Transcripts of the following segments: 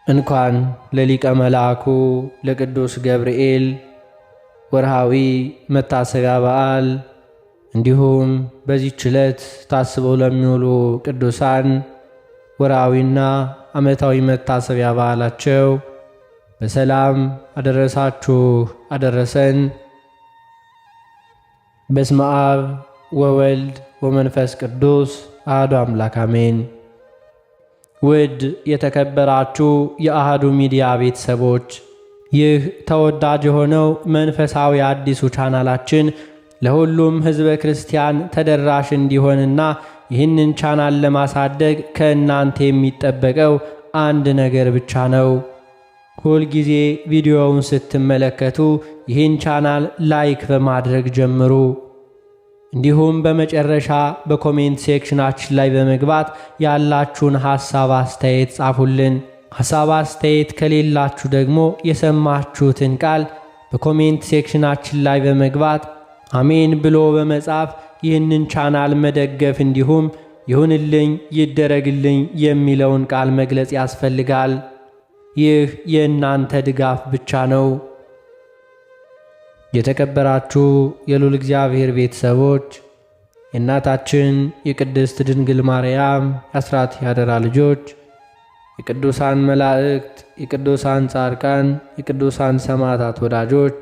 እንኳን ለሊቀ መልአኩ ለቅዱስ ገብርኤል ወርሃዊ መታሰቢያ በዓል እንዲሁም በዚህች ዕለት ታስበው ለሚውሉ ቅዱሳን ወርሃዊና ዓመታዊ መታሰቢያ በዓላቸው በሰላም አደረሳችሁ አደረሰን። በስመ አብ ወወልድ ወመንፈስ ቅዱስ አሐዱ አምላክ አሜን። ውድ የተከበራችሁ የአሐዱ ሚዲያ ቤተሰቦች፣ ይህ ተወዳጅ የሆነው መንፈሳዊ አዲሱ ቻናላችን ለሁሉም ሕዝበ ክርስቲያን ተደራሽ እንዲሆንና ይህንን ቻናል ለማሳደግ ከእናንተ የሚጠበቀው አንድ ነገር ብቻ ነው። ሁልጊዜ ቪዲዮውን ስትመለከቱ ይህን ቻናል ላይክ በማድረግ ጀምሩ። እንዲሁም በመጨረሻ በኮሜንት ሴክሽናችን ላይ በመግባት ያላችሁን ሐሳብ አስተያየት ጻፉልን። ሐሳብ አስተያየት ከሌላችሁ ደግሞ የሰማችሁትን ቃል በኮሜንት ሴክሽናችን ላይ በመግባት አሜን ብሎ በመጻፍ ይህንን ቻናል መደገፍ እንዲሁም ይሁንልኝ ይደረግልኝ የሚለውን ቃል መግለጽ ያስፈልጋል። ይህ የእናንተ ድጋፍ ብቻ ነው። የተከበራችሁ የልዑል እግዚአብሔር ቤተሰቦች፣ የእናታችን የቅድስት ድንግል ማርያም የአስራት ያደራ ልጆች፣ የቅዱሳን መላእክት፣ የቅዱሳን ጻድቃን፣ የቅዱሳን ሰማዕታት ወዳጆች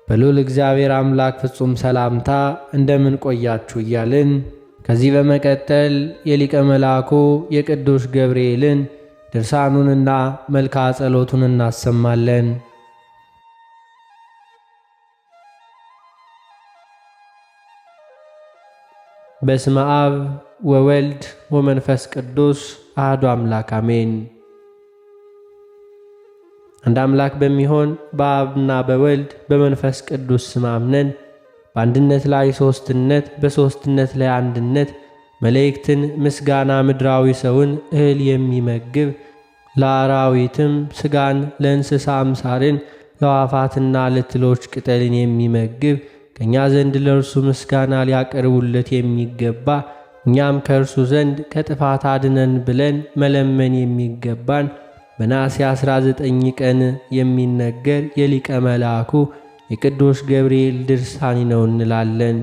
በልዑል እግዚአብሔር አምላክ ፍጹም ሰላምታ እንደምን ቆያችሁ እያልን ከዚህ በመቀጠል የሊቀ መልአኩ የቅዱስ ገብርኤልን ድርሳኑንና መልክዓ ጸሎቱን እናሰማለን። በስመ አብ ወወልድ ወመንፈስ ቅዱስ አሐዱ አምላክ አሜን። አንድ አምላክ በሚሆን በአብና በወልድ በመንፈስ ቅዱስ ስም አምነን በአንድነት ላይ ሦስትነት በሦስትነት ላይ አንድነት መላእክትን ምስጋና ምድራዊ ሰውን እህል የሚመግብ ለአራዊትም ሥጋን ለእንስሳም ሣርን ለአዕዋፋትና ለትሎች ቅጠልን የሚመግብ ከእኛ ዘንድ ለእርሱ ምስጋና ሊያቀርቡለት የሚገባ እኛም ከእርሱ ዘንድ ከጥፋት አድነን ብለን መለመን የሚገባን በነሐሴ 19 ቀን የሚነገር የሊቀ መልአኩ የቅዱስ ገብርኤል ድርሳን ነው እንላለን።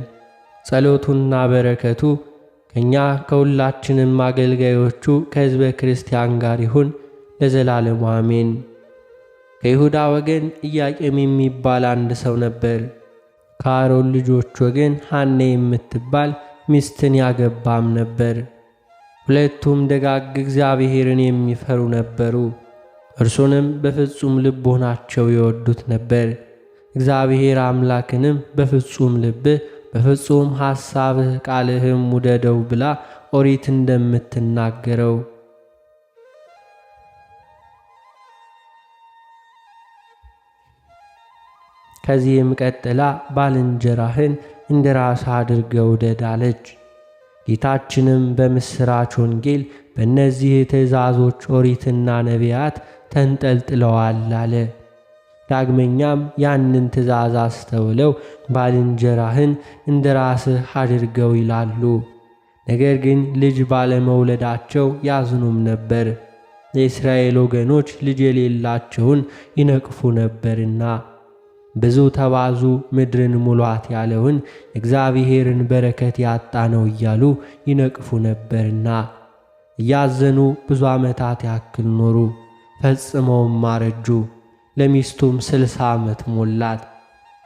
ጸሎቱና በረከቱ ከእኛ ከሁላችንም አገልጋዮቹ ከሕዝበ ክርስቲያን ጋር ይሁን ለዘላለሙ አሜን። ከይሁዳ ወገን ኢያቄም የሚባል አንድ ሰው ነበር። ከአሮን ልጆች ወገን ሐኔ የምትባል ሚስትን ያገባም ነበር። ሁለቱም ደጋግ እግዚአብሔርን የሚፈሩ ነበሩ። እርሱንም በፍጹም ልቦናቸው ይወዱት ነበር። እግዚአብሔር አምላክንም በፍጹም ልብህ በፍጹም ሐሳብህ ቃልህም ውደደው ብላ ኦሪት እንደምትናገረው ከዚህም ቀጥላ ባልንጀራህን እንደ ራስህ አድርገህ ውደድ አለች። ጌታችንም በምሥራች ወንጌል በእነዚህ ትእዛዞች ኦሪትና ነቢያት ተንጠልጥለዋል አለ። ዳግመኛም ያንን ትእዛዝ አስተውለው ባልንጀራህን እንደ ራስህ አድርገው ይላሉ። ነገር ግን ልጅ ባለመውለዳቸው ያዝኑም ነበር። የእስራኤል ወገኖች ልጅ የሌላቸውን ይነቅፉ ነበርና ብዙ ተባዙ ምድርን ሙሏት ያለውን እግዚአብሔርን በረከት ያጣ ነው እያሉ ይነቅፉ ነበርና እያዘኑ ብዙ ዓመታት ያክል ኖሩ። ፈጽመውም አረጁ። ለሚስቱም 60 ዓመት ሞላት።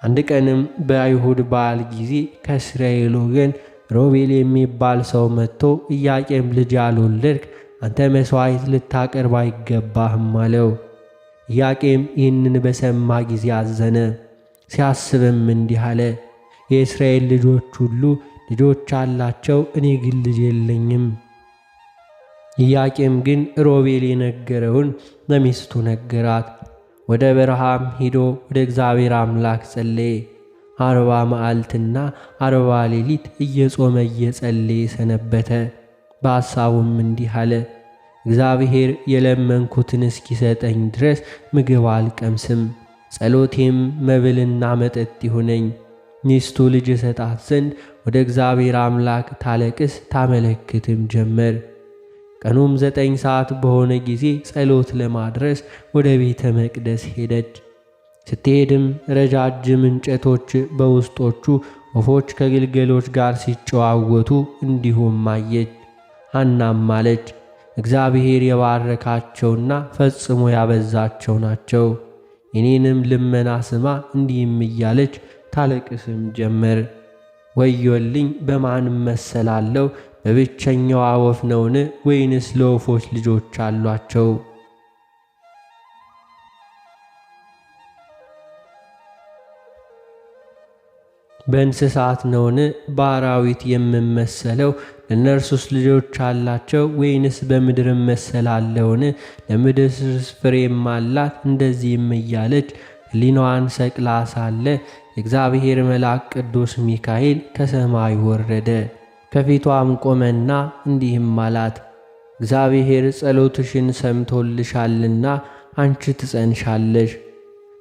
አንድ ቀንም በአይሁድ በዓል ጊዜ ከእስራኤል ወገን ሮቤል የሚባል ሰው መጥቶ ኢያቄም ልጅ ያልወለድክ አንተ መሥዋዕት ልታቀርብ አይገባህም አለው። ኢያቄም ይህንን በሰማ ጊዜ አዘነ። ሲያስብም እንዲህ አለ፣ የእስራኤል ልጆች ሁሉ ልጆች አላቸው፣ እኔ ግን ልጅ የለኝም። ኢያቄም ግን ሮቤል የነገረውን ለሚስቱ ነገራት። ወደ በረሃም ሄዶ ወደ እግዚአብሔር አምላክ ጸለየ። 40 መዓልትና 40 ሌሊት እየጾመ እየጸለየ ሰነበተ። በሐሳቡም እንዲህ አለ፣ እግዚአብሔር የለመንኩትን እስኪሰጠኝ ድረስ ምግብ አልቀምስም፣ ጸሎቴም መብልና መጠጥ ይሁነኝ። ሚስቱ ልጅ ሰጣት ዘንድ ወደ እግዚአብሔር አምላክ ታለቅስ ታመለክትም ጀመር። ቀኑም 9 ሰዓት በሆነ ጊዜ ጸሎት ለማድረስ ወደ ቤተ መቅደስ ሄደች። ስትሄድም ረጃጅም እንጨቶች በውስጦቹ ወፎች ከግልገሎች ጋር ሲጨዋወቱ እንዲሁም አየች። ሐናም አለች፣ እግዚአብሔር የባረካቸውና ፈጽሞ ያበዛቸው ናቸው። የኔንም ልመና ስማ። እንዲህም እያለች ታለቅስም ጀመር። ወዮልኝ! በማን እመሰላለሁ? በብቸኛዋ ወፍ ነውን? ወይንስ ለወፎች ልጆች አሏቸው? በእንስሳት ነውን? በአራዊት የምመሰለው? ለእነርሱስ ልጆች አላቸው? ወይንስ በምድር እመሰላለሁን? ለምድርስ ፍሬም አላት? እንደዚህም እያለች ሕሊናዋን ሰቅላ ሳለ የእግዚአብሔር መልአክ ቅዱስ ሚካኤል ከሰማይ ወረደ። ከፊቷም ቆመና እንዲህም አላት፣ እግዚአብሔር ጸሎትሽን ሰምቶልሻልና አንቺ ትጸንሻለሽ።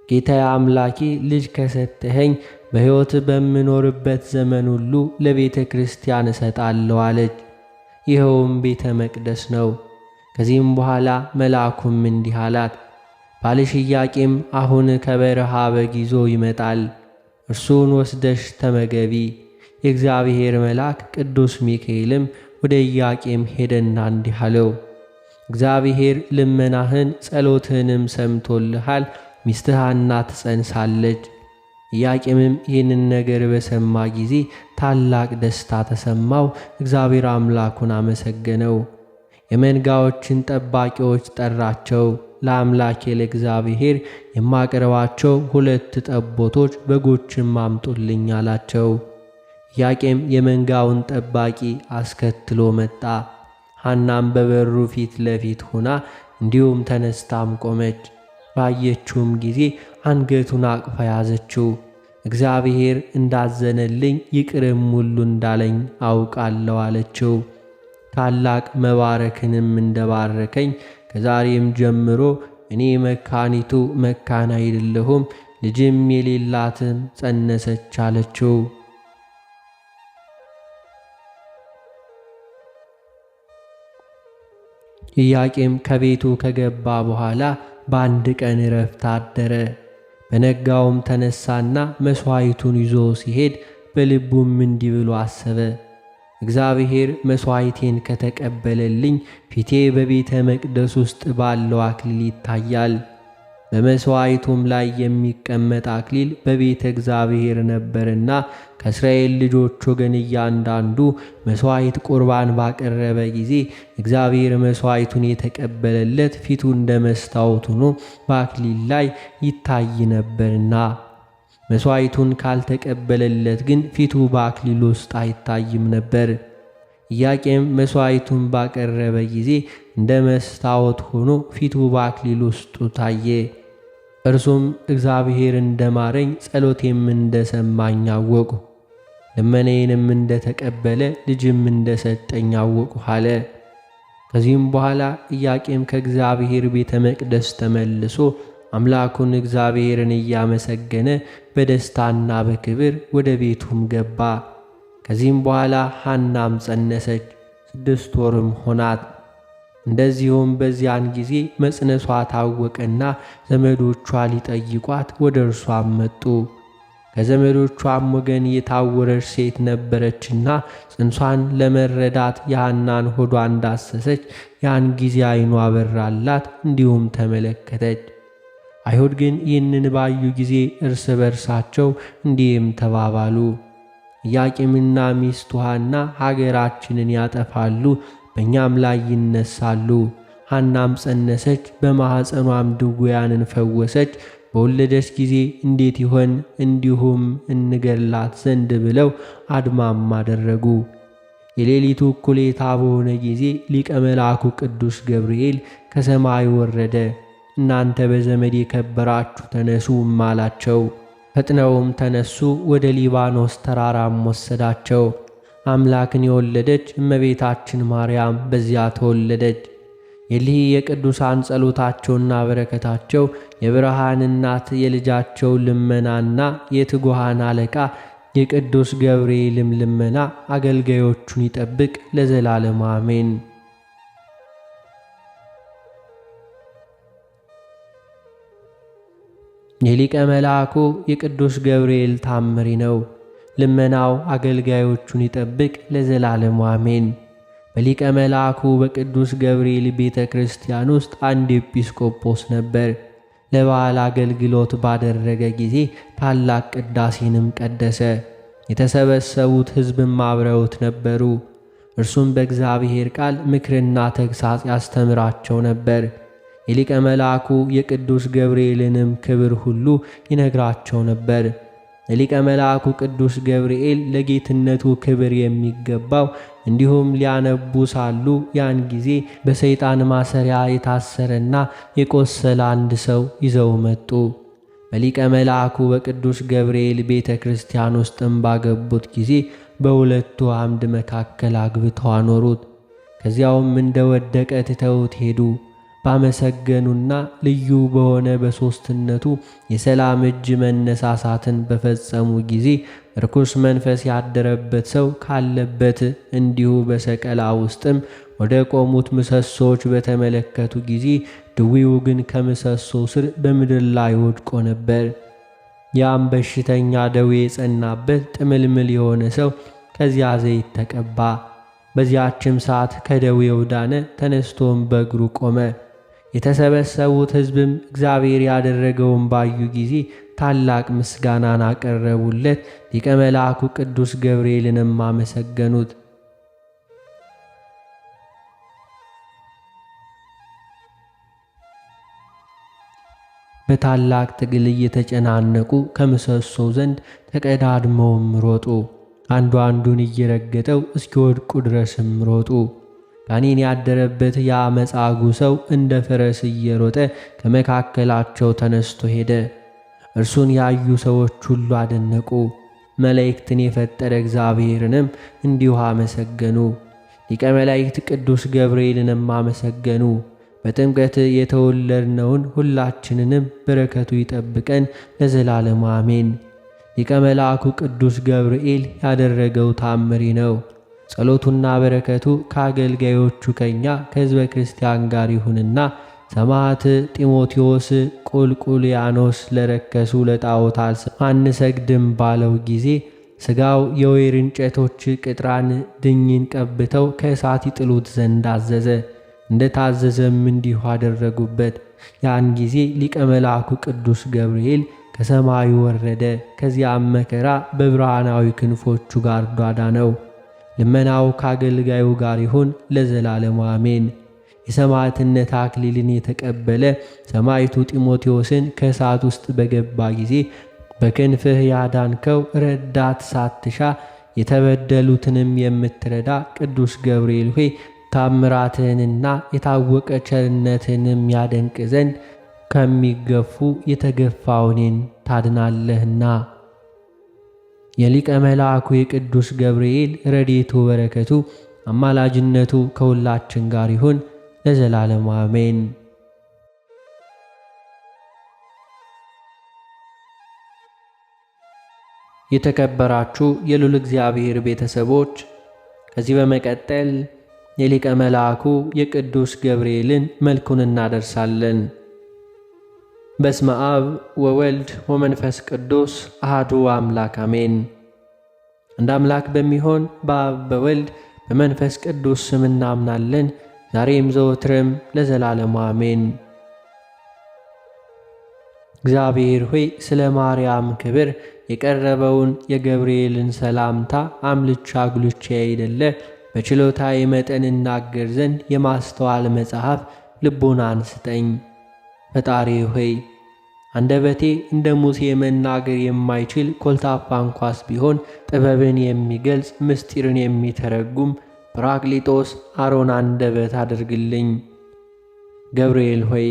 ጌታዬ አምላኬ ልጅ ከሰጠኸኝ በሕይወት በምኖርበት ዘመን ሁሉ ለቤተ ክርስቲያን እሰጣለሁ አለች። ይኸውም ቤተ መቅደስ ነው። ከዚህም በኋላ መልአኩም እንዲህ አላት፣ ባልሽ ኢያቄም አሁን ከበረሃ በግ ይዞ ይመጣል። እርሱን ወስደሽ ተመገቢ። የእግዚአብሔር መልአክ ቅዱስ ሚካኤልም ወደ ኢያቄም ሄደና እንዲህ አለው፣ እግዚአብሔር ልመናህን ጸሎትህንም ሰምቶልሃል። ሚስትህ ሐና ትጸንሳለች። ኢያቄምም ይህንን ነገር በሰማ ጊዜ ታላቅ ደስታ ተሰማው። እግዚአብሔር አምላኩን አመሰገነው። የመንጋዎችን ጠባቂዎች ጠራቸው። ለአምላኬ ለእግዚአብሔር የማቀርባቸው 2 ጠቦቶች በጎችም አምጡልኝ አላቸው። ኢያቄም የመንጋውን ጠባቂ አስከትሎ መጣ። ሐናም በበሩ ፊት ለፊት ሆና እንዲሁም ተነስታም ቆመች። ባየችውም ጊዜ አንገቱን አቅፋ ያዘችው። እግዚአብሔር እንዳዘነልኝ ይቅርም ሁሉ እንዳለኝ አውቃለሁ አለችው። ታላቅ መባረክንም እንደባረከኝ ከዛሬም ጀምሮ እኔ መካኒቱ መካን አይደለሁም፣ ልጅም የሌላትም ጸነሰች አለችው። ኢያቄም ከቤቱ ከገባ በኋላ በአንድ ቀን ዕረፍት አደረ። በነጋውም ተነሳና መሥዋዕቱን ይዞ ሲሄድ በልቡም እንዲህ ብሎ አሰበ፣ እግዚአብሔር መሥዋዕቴን ከተቀበለልኝ ፊቴ በቤተ መቅደስ ውስጥ ባለው አክሊል ይታያል። በመሥዋዕቱም ላይ የሚቀመጥ አክሊል በቤተ እግዚአብሔር ነበርና ከእስራኤል ልጆች ወገን እያንዳንዱ መሥዋዕት ቁርባን ባቀረበ ጊዜ እግዚአብሔር መሥዋዕቱን የተቀበለለት ፊቱ እንደ መስታወት ሆኖ በአክሊል ላይ ይታይ ነበርና፣ መሥዋዕቱን ካልተቀበለለት ግን ፊቱ በአክሊል ውስጥ አይታይም ነበር። ኢያቄም መሥዋዕቱን ባቀረበ ጊዜ እንደ መስታወት ሆኖ ፊቱ በአክሊል ውስጡ ታየ። እርሱም እግዚአብሔር እንደማረኝ ጸሎቴም እንደሰማኝ አወቅሁ፣ ልመናዬንም እንደተቀበለ ልጅም እንደሰጠኝ አወቅሁ አለ። ከዚህም በኋላ ኢያቄም ከእግዚአብሔር ቤተ መቅደስ ተመልሶ አምላኩን እግዚአብሔርን እያመሰገነ በደስታና በክብር ወደ ቤቱም ገባ። ከዚህም በኋላ ሐናም ጸነሰች፣ 6 ወርም ሆናት። እንደዚሁም በዚያን ጊዜ መጽነሷ ታወቀና ዘመዶቿ ሊጠይቋት ወደ እርሷም መጡ። ከዘመዶቿም ወገን የታወረች ሴት ነበረችና ጽንሷን ለመረዳት የሐናን ሆዷን ዳሰሰች። ያን ጊዜ ዓይኗ በራላት፣ እንዲሁም ተመለከተች። አይሁድ ግን ይህንን ባዩ ጊዜ እርስ በርሳቸው እንዲህም ተባባሉ፣ ኢያቄምና ሚስቱ ሐና ሀገራችንን ያጠፋሉ፣ በእኛም ላይ ይነሳሉ። ሐናም ጸነሰች፣ በማኅፀኗም ድውያንን ፈወሰች። በወለደች ጊዜ እንዴት ይሆን እንዲሁም እንገድላት ዘንድ ብለው አድማም አደረጉ። የሌሊቱ እኩሌታ በሆነ ጊዜ ሊቀ መልአኩ ቅዱስ ገብርኤል ከሰማይ ወረደ። እናንተ በዘመድ የከበራችሁ ተነሱ አላቸው። ፈጥነውም ተነሱ፣ ወደ ሊባኖስ ተራራም ወሰዳቸው። አምላክን የወለደች እመቤታችን ማርያም በዚያ ተወለደች። የሊህ የቅዱሳን ጸሎታቸውና በረከታቸው የብርሃን እናት የልጃቸው ልመናና የትጉሃን አለቃ የቅዱስ ገብርኤልም ልመና አገልጋዮቹን ይጠብቅ ለዘላለም አሜን። የሊቀ መልአኩ የቅዱስ ገብርኤል ታምሪ ነው። ልመናው አገልጋዮቹን ይጠብቅ ለዘላለሙ አሜን። በሊቀ መልአኩ በቅዱስ ገብርኤል ቤተ ክርስቲያን ውስጥ አንድ ኤጲስቆጶስ ነበር። ለበዓል አገልግሎት ባደረገ ጊዜ ታላቅ ቅዳሴንም ቀደሰ። የተሰበሰቡት ሕዝብም አብረውት ነበሩ። እርሱም በእግዚአብሔር ቃል ምክርና ተግሣጽ ያስተምራቸው ነበር። የሊቀ መልአኩ የቅዱስ ገብርኤልንም ክብር ሁሉ ይነግራቸው ነበር። የሊቀ መልአኩ ቅዱስ ገብርኤል ለጌትነቱ ክብር የሚገባው እንዲሁም ሊያነቡ ሳሉ ያን ጊዜ በሰይጣን ማሰሪያ የታሰረና የቆሰለ አንድ ሰው ይዘው መጡ። በሊቀ መልአኩ በቅዱስ ገብርኤል ቤተ ክርስቲያን ውስጥም ባገቡት ጊዜ በሁለቱ አምድ መካከል አግብተው አኖሩት። ከዚያውም እንደወደቀ ትተውት ሄዱ። ባመሰገኑና ልዩ በሆነ በሦስትነቱ የሰላም እጅ መነሳሳትን በፈጸሙ ጊዜ ርኩስ መንፈስ ያደረበት ሰው ካለበት እንዲሁ በሰቀላ ውስጥም ወደ ቆሙት ምሰሶች በተመለከቱ ጊዜ ድዊው ግን ከምሰሶ ስር በምድር ላይ ወድቆ ነበር። ያም በሽተኛ ደዌ የጸናበት ጥምልምል የሆነ ሰው ከዚያ ዘይት ተቀባ። በዚያችም ሰዓት ከደዌው ዳነ፣ ተነስቶም በእግሩ ቆመ። የተሰበሰቡት ሕዝብም እግዚአብሔር ያደረገውን ባዩ ጊዜ ታላቅ ምስጋናን አቀረቡለት። ሊቀ መልአኩ ቅዱስ ገብርኤልንም አመሰገኑት። በታላቅ ትግል እየተጨናነቁ ከምሰሶው ዘንድ ተቀዳድመውም ሮጡ። አንዱ አንዱን እየረገጠው እስኪወድቁ ድረስም ሮጡ። ጋኔን ያደረበት ያ መጻጉዕ ሰው እንደ ፈረስ እየሮጠ ከመካከላቸው ተነስቶ ሄደ። እርሱን ያዩ ሰዎች ሁሉ አደነቁ። መላእክትን የፈጠረ እግዚአብሔርንም እንዲሁ አመሰገኑ። ሊቀ መላእክት ቅዱስ ገብርኤልንም አመሰገኑ። በጥምቀት የተወለድነውን ሁላችንንም በረከቱ ይጠብቀን ለዘላለሙ አሜን። ሊቀ መልአኩ ቅዱስ ገብርኤል ያደረገው ታምሪ ነው። ጸሎቱና በረከቱ ከአገልጋዮቹ ከኛ ከሕዝበ ክርስቲያን ጋር ይሁንና ሰማዕት ጢሞቴዎስ ቁልቁልያኖስ ለረከሱ ለጣዖታት አንሰግድም ባለው ጊዜ ሥጋው የወይር እንጨቶች ቅጥራን ድኝን ቀብተው ከእሳት ይጥሉት ዘንድ አዘዘ። እንደ ታዘዘም እንዲሁ አደረጉበት። ያን ጊዜ ሊቀ መልአኩ ቅዱስ ገብርኤል ከሰማዩ ወረደ። ከዚያም መከራ በብርሃናዊ ክንፎቹ ጋርዶ አዳነው። ልመናው ከአገልጋዩ ጋር ይሁን ለዘላለሙ አሜን። የሰማዕትነት አክሊልን የተቀበለ ሰማዕቱ ጢሞቴዎስን ከእሳት ውስጥ በገባ ጊዜ በክንፍህ ያዳንከው ረዳት ሳትሻ የተበደሉትንም የምትረዳ ቅዱስ ገብርኤል ሆይ ታምራትህንና የታወቀ ቸርነትህንም ያደንቅ ዘንድ ከሚገፉ የተገፋውኔን ታድናለህና። የሊቀ መልአኩ የቅዱስ ገብርኤል ረድኤቱ በረከቱ አማላጅነቱ ከሁላችን ጋር ይሁን ለዘላለሙ አሜን። የተከበራችሁ የልዑል እግዚአብሔር ቤተሰቦች ከዚህ በመቀጠል የሊቀ መልአኩ የቅዱስ ገብርኤልን መልኩን እናደርሳለን። በስመ አብ ወወልድ ወመንፈስ ቅዱስ አሐዱ አምላክ አሜን። እንደ አምላክ በሚሆን በአብ በወልድ በመንፈስ ቅዱስ ስም እናምናለን፣ ዛሬም ዘወትርም ለዘላለሙ አሜን። እግዚአብሔር ሆይ ስለ ማርያም ክብር የቀረበውን የገብርኤልን ሰላምታ አምልቻ አጉልቼ አይደለ በችሎታዬ መጠን እናገር ዘንድ የማስተዋል መጽሐፍ ልቦናን ስጠኝ። ፈጣሪ ሆይ አንደበቴ እንደ ሙሴ መናገር የማይችል ኮልታፋ እንኳስ ቢሆን ጥበብን የሚገልጽ ምስጢርን የሚተረጉም ጰራቅሊጦስ አሮን አንደበት አድርግልኝ። ገብርኤል ሆይ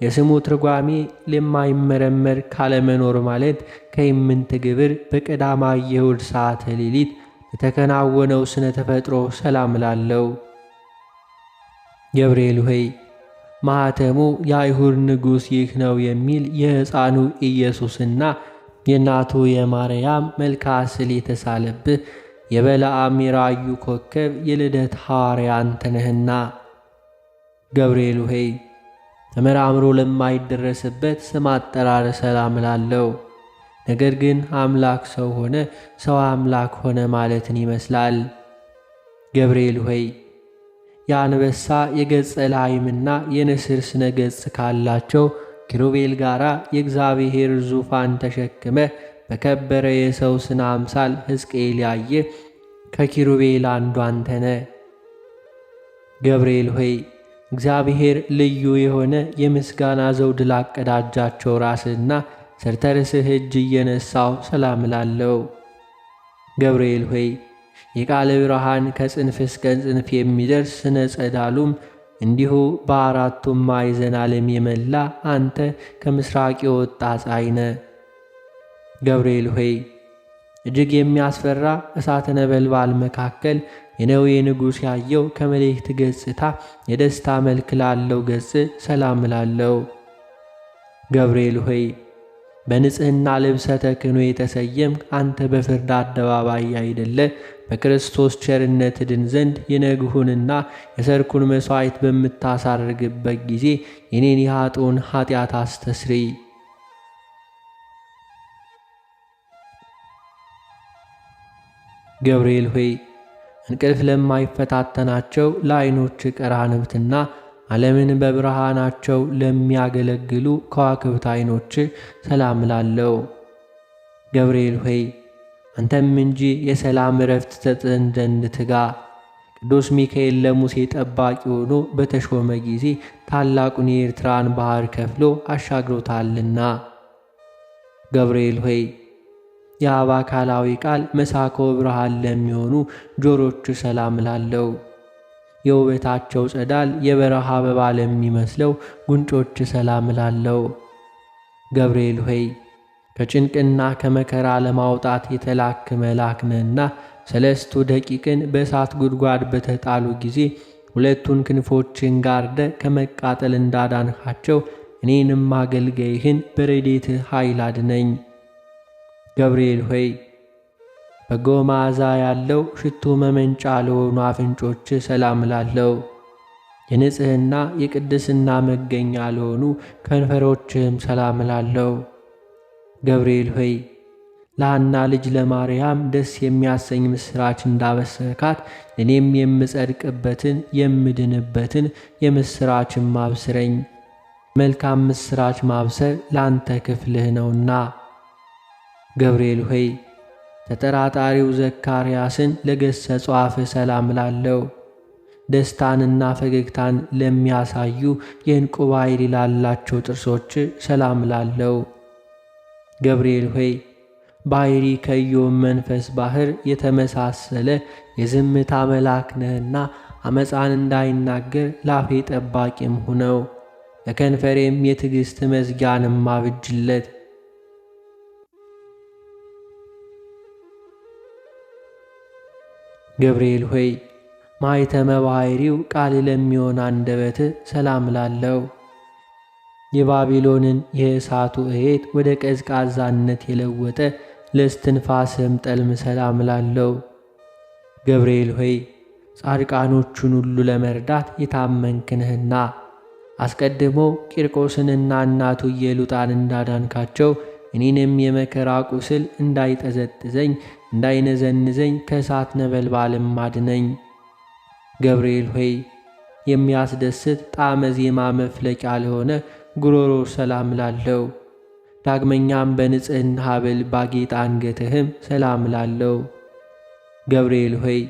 የስሙ ትርጓሜ ለማይመረመር ካለመኖር ማለት ከይምንት ግብር በቀዳማይ የእሁድ ሰዓተ ሌሊት የተከናወነው ስነ ተፈጥሮ ሰላም ላለው። ገብርኤል ሆይ ማኅተሙ የአይሁድ ንጉሥ ይህ ነው የሚል የሕፃኑ ኢየሱስና የእናቱ የማርያም መልክዓ ስዕል የተሳለብህ የበለዓም የራእዩ ኮከብ የልደት ሐዋርያ አንተ ነህና። ገብርኤል ሆይ ተመራምሮ ለማይደረስበት ስም አጠራር ሰላም እላለሁ። ነገር ግን አምላክ ሰው ሆነ፣ ሰው አምላክ ሆነ ማለትን ይመስላል። ገብርኤል ሆይ የአንበሳ የገጸ ላይምና የንስር ስነ ገጽ ካላቸው ኪሩቤል ጋር የእግዚአብሔር ዙፋን ተሸክመ በከበረ የሰው ስነ አምሳል ሕዝቅኤል ያየ ከኪሩቤል አንዱ አንተነ። ገብርኤል ሆይ እግዚአብሔር ልዩ የሆነ የምስጋና ዘውድ ላቀዳጃቸው ራስና ሰርተርስህ እጅ እየነሳው ሰላም እላለሁ። ገብርኤል ሆይ የቃለ ብርሃን ከጽንፍ እስከ ጽንፍ የሚደርስ ስነ ጸዳሉም እንዲሁ በአራቱም ማዕዘን ዓለም የመላ አንተ ከምስራቅ የወጣ ፀሐይ ነህ። ገብርኤል ሆይ እጅግ የሚያስፈራ እሳተ ነበልባል መካከል የነዌ ንጉሥ ያየው ከመላእክት ገጽታ የደስታ መልክ ላለው ገጽ ሰላም እላለሁ። ገብርኤል ሆይ በንጽሕና ልብሰ ተክህኖ የተሰየም አንተ በፍርድ አደባባይ አይደለ በክርስቶስ ቸርነት ድን ዘንድ የነግሁንና የሰርኩን መሥዋዕት በምታሳርግበት ጊዜ የኔን የኃጥኡን ኃጢአት አስተስሪ። ገብርኤል ሆይ እንቅልፍ ለማይፈታተናቸው ለዓይኖች ቀራንብትና ዓለምን በብርሃናቸው ለሚያገለግሉ ከዋክብት ዓይኖች ሰላም እላለሁ። ገብርኤል ሆይ አንተም እንጂ የሰላም ዕረፍት ትሰጠን ዘንድ ትጋ። ቅዱስ ሚካኤል ለሙሴ ጠባቂ ሆኖ በተሾመ ጊዜ ታላቁን የኤርትራን ባሕር ከፍሎ አሻግሮታልና። ገብርኤል ሆይ የአብ አካላዊ ቃል መሳኮ ብርሃን ለሚሆኑ ጆሮች ሰላም እላለሁ። የውበታቸው ጸዳል የበረሃ አበባ ለሚመስለው ጉንጮች ሰላም እላለሁ። ገብርኤል ሆይ ከጭንቅና ከመከራ ለማውጣት የተላክ መልአክ ነህና ሰለስቱ ደቂቅን በእሳት ጉድጓድ በተጣሉ ጊዜ ሁለቱን ክንፎችን ጋርደ ከመቃጠል እንዳዳንካቸው እኔንም አገልጋይህን በረድኤትህ ኃይል አድነኝ። ገብርኤል ሆይ በጎ መዓዛ ያለው ሽቱ መመንጫ ለሆኑ አፍንጮች ሰላም እላለሁ። የንጽሕና የቅድስና መገኛ ለሆኑ ከንፈሮችህም ሰላም እላለሁ። ገብርኤል ሆይ ለሐና ልጅ ለማርያም ደስ የሚያሰኝ ምስራች እንዳበሰረካት እኔም የምጸድቅበትን የምድንበትን የምስራችን ማብስረኝ። መልካም ምስራች ማብሰር ላንተ ክፍልህ ነውና። ገብርኤል ሆይ ተጠራጣሪው ዘካርያስን ለገሰጸው አፍ ሰላም እላለሁ። ደስታንና ፈገግታን ለሚያሳዩ የዕንቁ ባሕሪ ላላቸው ጥርሶች ሰላም እላለሁ። ገብርኤል ሆይ ባሕሪ ከኢዮብ መንፈስ ባሕር የተመሳሰለ የዝምታ መልአክ ነህና አመፃን እንዳይናገር ላፌ ጠባቂም ሁነው፣ ለከንፈሬም የትዕግሥት መዝጊያንም አብጅለት። ገብርኤል ሆይ ማኅተመ ባሕሪው ቃል ለሚሆን አንደበት ሰላም እላለሁ። የባቢሎንን የእሳቱ እሄት ወደ ቀዝቃዛነት የለወጠ ለእስትንፋስም ጠልም ሰላም እላለሁ። ገብርኤል ሆይ ጻድቃኖቹን ሁሉ ለመርዳት የታመንክ ነህና አስቀድሞ ቂርቆስንና እናቱ ኢየሉጣን እንዳዳንካቸው እኔንም የመከራ ቁስል እንዳይጠዘጥዘኝ እንዳይነዘንዘኝ ከእሳት ነበልባልም አድነኝ። ገብርኤል ሆይ የሚያስደስት ጣዕመ ዜማ መፍለቂያ ለሆነ ጉሮሮ ሰላም እላለሁ። ዳግመኛም በንጽሕና ሐብል ባጌጠ አንገትህም ሰላም እላለሁ። ገብርኤል ሆይ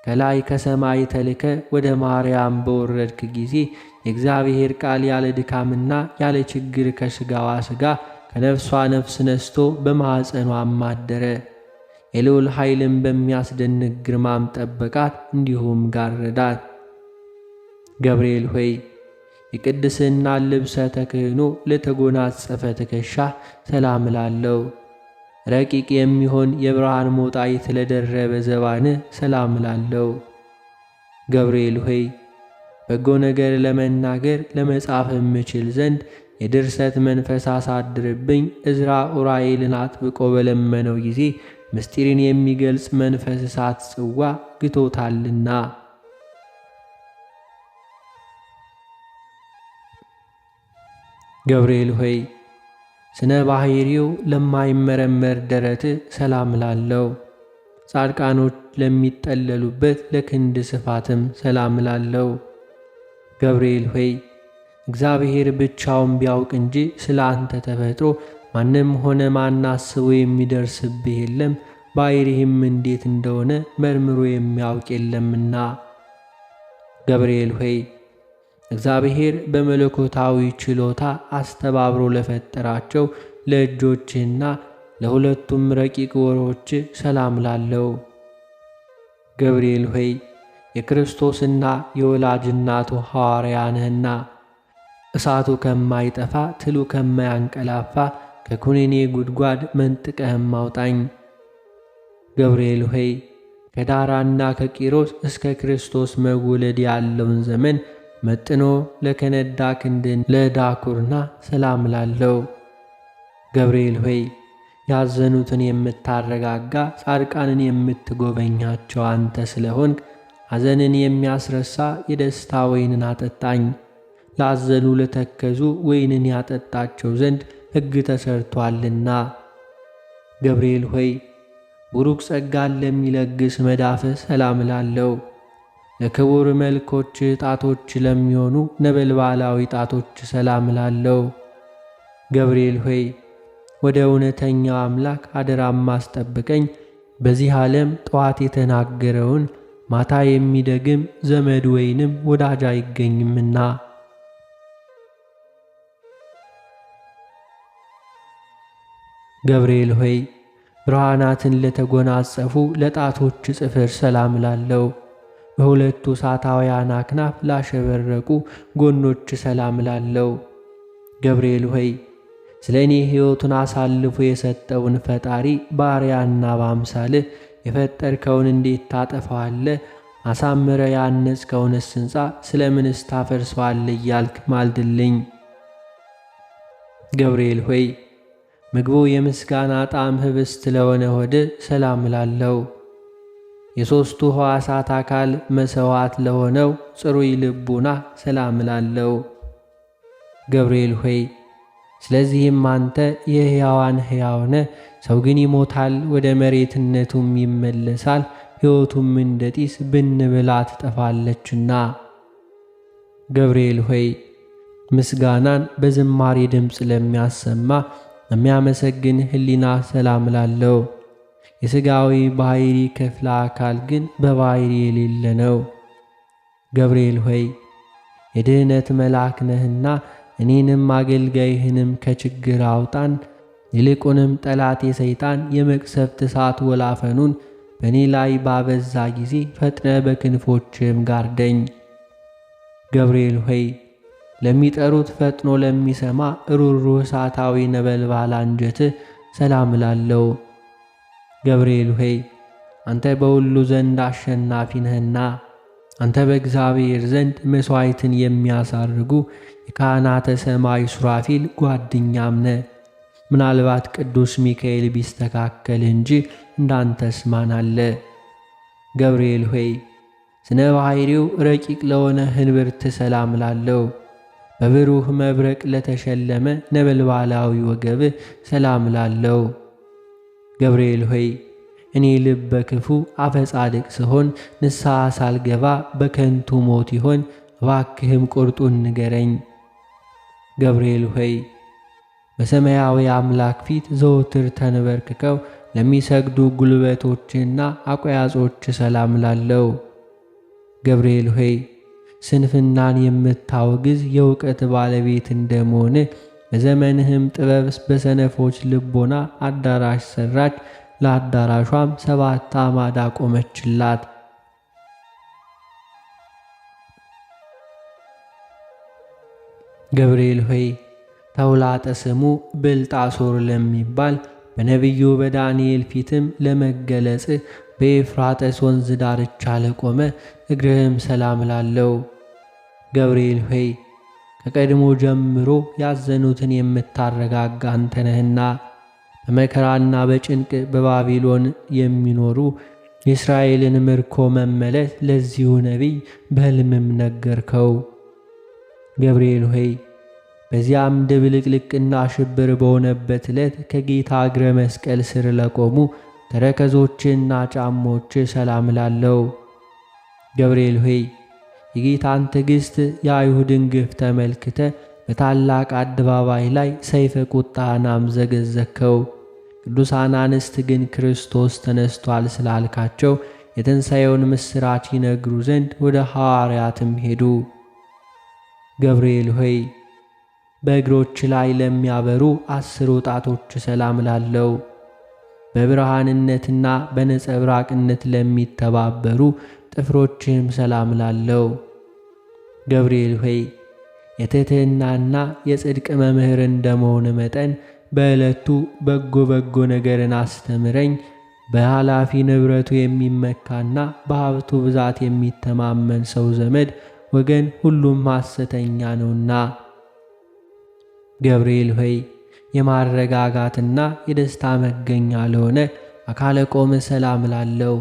ከላይ ከሰማይ ተልከ ወደ ማርያም በወረድክ ጊዜ የእግዚአብሔር ቃል ያለ ድካምና ያለ ችግር ከሥጋዋ ሥጋ ከነፍሷ ነፍስ ነስቶ በማኅፀኗም አደረ። የልዑል ኃይልን በሚያስደንቅ ግርማም ጠበቃት፣ እንዲሁም ጋረዳት። ገብርኤል ሆይ የቅድስና ልብሰ ተክህኖ ለተጎናጸፈ ትከሻ ሰላም እላለሁ። ረቂቅ የሚሆን የብርሃን ሞጣይት ለደረበ ዘባን ሰላም እላለሁ። ገብርኤል ሆይ በጎ ነገር ለመናገር ለመጻፍ የምችል ዘንድ የድርሰት መንፈስ አሳድርብኝ። ዕዝራ ኡራኤልን አጥብቆ በለመነው ጊዜ ምስጢርን የሚገልጽ መንፈስ እሳት ጽዋ ግቶታልና። ገብርኤል ሆይ ስነ ባሕሪው ለማይመረመር ደረት ሰላም ላለው፣ ጻድቃኖች ለሚጠለሉበት ለክንድ ስፋትም ሰላም ላለው። ገብርኤል ሆይ እግዚአብሔር ብቻውን ቢያውቅ እንጂ ስለ አንተ ተፈጥሮ ማንም ሆነ ማን አስቦ የሚደርስብህ የለም፣ ባሕሪህም እንዴት እንደሆነ መርምሮ የሚያውቅ የለምና። ገብርኤል ሆይ እግዚአብሔር በመለኮታዊ ችሎታ አስተባብሮ ለፈጠራቸው ለእጆችህና ለሁለቱም ረቂቅ ወሮች ሰላም ላለው። ገብርኤል ሆይ የክርስቶስና የወላጅ እናቱ ሐዋርያ ነህና እሳቱ ከማይጠፋ ትሉ ከማያንቀላፋ ከኩነኔ ጉድጓድ መንጥቀህም አውጣኝ። ገብርኤል ሆይ ከዳራና ከቂሮስ እስከ ክርስቶስ መወለድ ያለውን ዘመን መጥኖ ለከነዳ ክንድን ለዳኩርና ሰላም ላለው። ገብርኤል ሆይ ያዘኑትን የምታረጋጋ ጻድቃንን የምትጎበኛቸው አንተ ስለሆንክ ሐዘንን የሚያስረሳ የደስታ ወይንን አጠጣኝ። ላዘኑ ለተከዙ ወይንን ያጠጣቸው ዘንድ ሕግ ተሰርቶአልና። ገብርኤል ሆይ ቡሩክ ጸጋን ለሚለግስ መዳፍህ ሰላም ላለው። ለክቡር መልኮች ጣቶች ለሚሆኑ ነበልባላዊ ጣቶች ሰላም ላለው። ገብርኤል ሆይ ወደ እውነተኛው አምላክ አደራም አስጠብቀኝ። በዚህ ዓለም ጠዋት የተናገረውን ማታ የሚደግም ዘመድ ወይንም ወዳጅ አይገኝምና። ገብርኤል ሆይ ብርሃናትን ለተጎናጸፉ ለጣቶች ጽፍር ሰላም ላለው። በሁለቱ እሳታውያን አክናፍ ላሸበረቁ ጎኖች ሰላም ላለው። ገብርኤል ሆይ ስለ እኔ ሕይወቱን አሳልፎ የሰጠውን ፈጣሪ ባሪያና በአምሳልህ የፈጠርከውን እንዴት ታጠፋዋለህ? አሳምረ ያነጽከውንስ ሕንፃ ስለምንስ ታፈርሰዋለህ? እያልክ ማልድልኝ። ገብርኤል ሆይ ምግቡ የምስጋና ጣዕም ኅብስት ለሆነ ሆድ ሰላም ላለው። የሦስቱ ሕዋሳት አካል መሠዋዕት ለሆነው ጽሩይ ልቡና ሰላም ላለው። ገብርኤል ሆይ ስለዚህም አንተ የሕያዋን ሕያው ነህ። ሰው ግን ይሞታል፣ ወደ መሬትነቱም ይመለሳል፣ ሕይወቱም እንደ ጢስ ብን ብላ ትጠፋለችና። ገብርኤል ሆይ ምስጋናን በዝማሬ ድምፅ ለሚያሰማ የሚያመሰግን ሕሊና ሰላም ላለው። የሥጋዊ ባሕሪ ክፍለ አካል ግን በባሕሪ የሌለ ነው። ገብርኤል ሆይ የድኅነት መልአክ ነህና እኔንም አገልጋይህንም ከችግር አውጣን። ይልቁንም ጠላቴ ሰይጣን የመቅሰፍት እሳት ወላፈኑን በእኔ ላይ ባበዛ ጊዜ ፈጥነ በክንፎችም ጋርደኝ። ገብርኤል ሆይ ለሚጠሩት ፈጥኖ ለሚሰማ ሩሩህ እሳታዊ ነበልባል አንጀትህ ሰላም ላለው። ገብርኤል ሆይ አንተ በሁሉ ዘንድ አሸናፊ ነህና አንተ በእግዚአብሔር ዘንድ መሥዋዕትን የሚያሳርጉ የካህናተ ሰማይ ሱራፊል ጓደኛም ነህ። ምናልባት ቅዱስ ሚካኤል ቢስተካከል እንጂ እንዳንተስ ማን አለ? ገብርኤል ሆይ ስነ ባሕሪው ረቂቅ ለሆነ ህንብርት ሰላም ላለው። በብሩህ መብረቅ ለተሸለመ ነበልባላዊ ወገብህ ሰላም ላለው። ገብርኤል ሆይ እኔ ልበ ክፉ አፈ ጻድቅ ስሆን ንስሐ ሳልገባ በከንቱ ሞት ይሆን? እባክህም ቁርጡን ንገረኝ። ገብርኤል ሆይ በሰማያዊ አምላክ ፊት ዘወትር ተንበርክከው ለሚሰግዱ ጉልበቶችና አቆያጾች ሰላም ላለው። ገብርኤል ሆይ ስንፍናን የምታወግዝ የእውቀት ባለቤት እንደመሆን በዘመንህም ጥበብ በሰነፎች ልቦና አዳራሽ ሰራች፣ ለአዳራሿም 7 አዕማድ አቆመችላት። ገብርኤል ሆይ ተውላጠ ስሙ ብልጣሶር ለሚባል በነቢዩ በዳንኤል ፊትም ለመገለጽ በኤፍራጥስ ወንዝ ዳርቻ ለቆመ እግርህም ሰላም ላለው። ገብርኤል ሆይ ከቀድሞ ጀምሮ ያዘኑትን የምታረጋጋ አንተ ነህና በመከራና በጭንቅ በባቢሎን የሚኖሩ የእስራኤልን ምርኮ መመለስ ለዚሁ ነቢይ በሕልምም ነገርከው። ገብርኤል ሆይ በዚያም ድብልቅልቅና ሽብር በሆነበት ዕለት ከጌታ እግረ መስቀል ስር ለቆሙ ተረከዞችና ጫሞች ሰላም ላለው። ገብርኤል ሆይ የጌታን ትዕግሥት የአይሁድን ግፍ ተመልክተ በታላቅ አደባባይ ላይ ሰይፈ ቁጣህን አምዘገዘከው። ቅዱሳን አንስት ግን ክርስቶስ ተነስቷል ስላልካቸው የትንሣኤውን ምስራች ይነግሩ ዘንድ ወደ ሐዋርያትም ሄዱ። ገብርኤል ሆይ በእግሮች ላይ ለሚያበሩ 10 ጣቶች ሰላም ላለው። በብርሃንነትና በነጸብራቅነት ለሚተባበሩ ጥፍሮችህም ሰላም ላለው። ገብርኤል ሆይ የትሕትናና የጽድቅ መምህር እንደመሆን መጠን በዕለቱ በጎ ነገርን አስተምረኝ። በኃላፊ ንብረቱ የሚመካና በሀብቱ ብዛት የሚተማመን ሰው ዘመድ ወገን ሁሉም ሐሰተኛ ነውና። ገብርኤል ሆይ የማረጋጋትና የደስታ መገኛ ለሆነ አካለ ቆመ ሰላም ላለው።